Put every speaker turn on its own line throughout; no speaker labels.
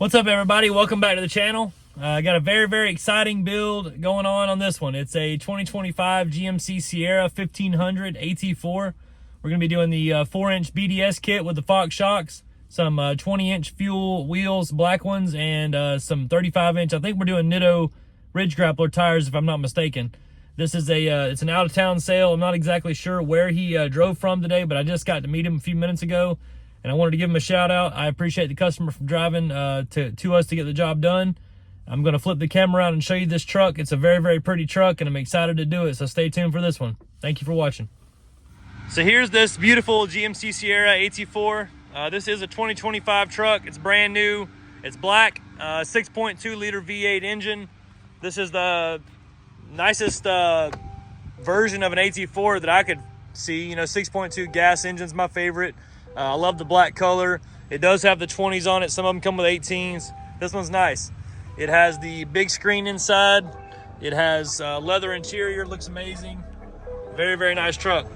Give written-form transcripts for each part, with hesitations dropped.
What's up, everybody? Welcome back to the channel. I got a very exciting build going on this one. It's a 2025 GMC Sierra 1500 AT4. We're going to be doing the 4-inch BDS kit with the Fox shocks, some 20-inch fuel wheels, black ones, and some 35-inch. I think we're doing Nitto Ridge Grappler tires, if I'm not mistaken. This is it's an out-of-town sale. I'm not exactly sure where he drove from today, but I just got to meet him a few minutes ago, and I wanted to give him a shout out. I appreciate the customer for driving to us to get the job done. I'm going to flip the camera around and show you this truck. It's a very pretty truck, and I'm excited to do it, so stay tuned for this one. Thank you for watching. So here's this beautiful GMC Sierra AT4. This is a 2025 truck. It's brand new. It's black, 6.2 liter V8 engine. This is the nicest version of an AT4 that I could see. You know, 6.2 gas engine's my favorite. I love the black color. It does have the 20s on it. Some of them come with 18s. This one's nice. It has the big screen inside. It has leather interior. Looks amazing. Very nice truck.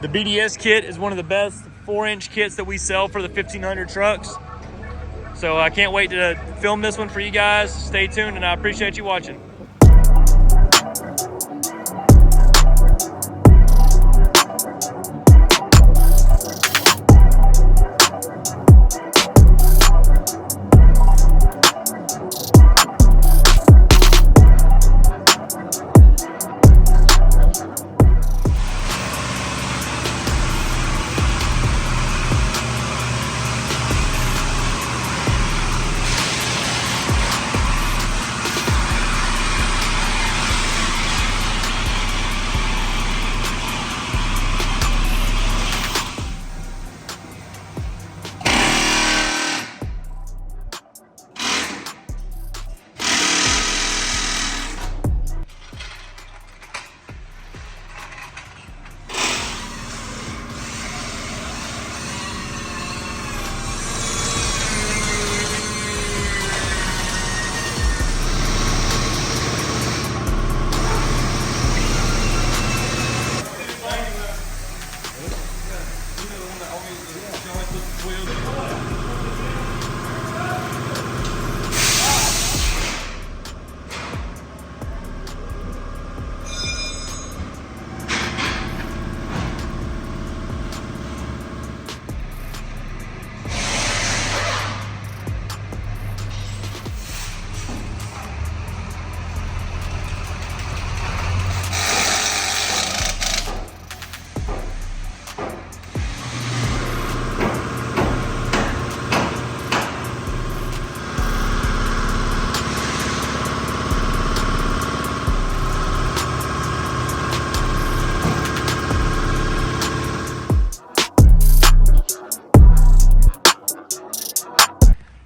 The BDS kit is one of the best 4-inch kits that we sell for the 1500 trucks. So I can't wait to film this one for you guys. Stay tuned, and I appreciate you watching.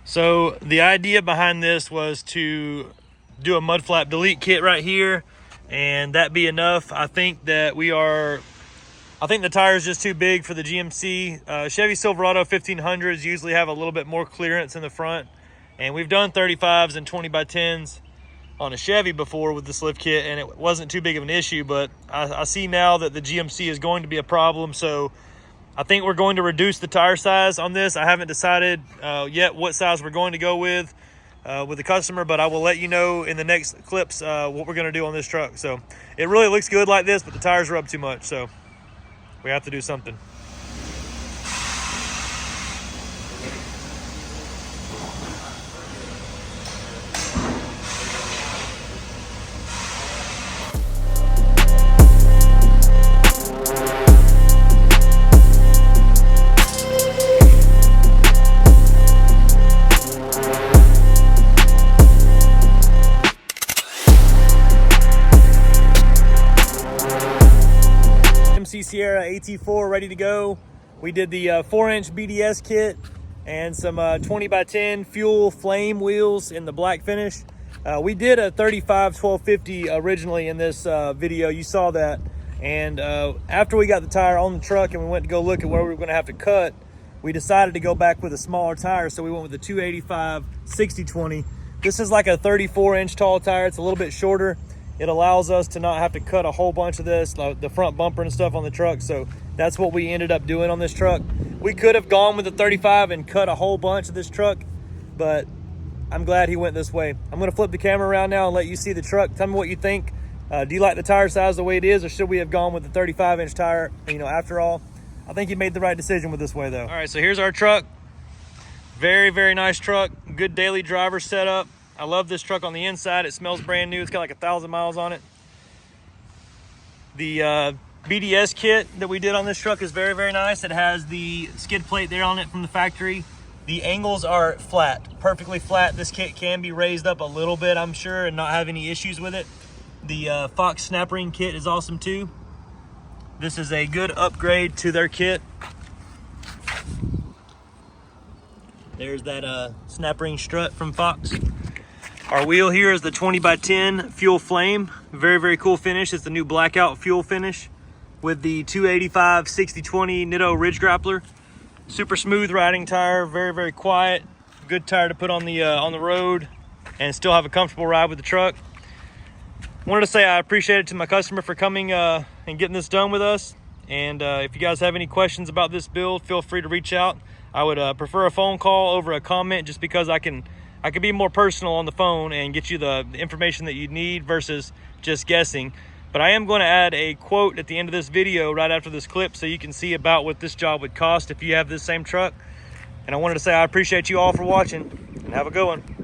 So the idea behind this was to do a mud flap delete kit right here, and that be enough. I think the tire is just too big for the GMC. Chevy Silverado 1500s usually have a little bit more clearance in the front, and we've done 35s and 20x10s on a Chevy before with this lift kit, and it wasn't too big of an issue. But I see now that the GMC is going to be a problem, so I think we're going to reduce the tire size on this. I haven't decided yet what size we're going to go with the customer, but I will let you know in the next clips what we're going to do on this truck. So it really looks good like this, but the tires are up too much, so we have to do something. Sierra AT4 ready to go. We did the 4-inch BDS kit and some 20x10 fuel flame wheels in the black finish. We did a 35 1250 originally in this video. You saw that. And after we got the tire on the truck and we went to go look at where we were going to have to cut, we decided to go back with a smaller tire. So we went with the 285 60/20. This is like a 34-inch tall tire. It's a little bit shorter. It allows us to not have to cut a whole bunch of this, like the front bumper and stuff on the truck. So that's what we ended up doing on this truck. We could have gone with the 35 and cut a whole bunch of this truck, but I'm glad he went this way. I'm gonna flip the camera around now and let you see the truck. Tell me what you think. Do you like the tire size the way it is, or should we have gone with the 35-inch tire? You know, after all, I think he made the right decision with this way though. All right, so here's our truck. Very, very nice truck. Good daily driver setup. I love this truck on the inside. It smells brand new. It's got like 1,000 miles on it. The BDS kit that we did on this truck is very, very nice. It has the skid plate there on it from the factory. The angles are flat, perfectly flat. This kit can be raised up a little bit, I'm sure, and not have any issues with it. The Fox snap ring kit is awesome too. This is a good upgrade to their kit. There's that snap ring strut from Fox. Our wheel here is the 20x10 fuel flame. Very, very cool finish. It's the new blackout fuel finish with the 285 60/20 Nitto ridge grappler. Super smooth riding tire, very, very quiet. Good tire to put on the road and still have a comfortable ride with the truck. Wanted to say I appreciate it to my customer for coming and getting this done with us. And if you guys have any questions about this build, feel free to reach out. I would prefer a phone call over a comment, just because I can be more personal on the phone and get you the information that you need versus just guessing. But I am going to add a quote at the end of this video right after this clip, so you can see about what this job would cost if you have this same truck. And I wanted to say I appreciate you all for watching, and have a good one.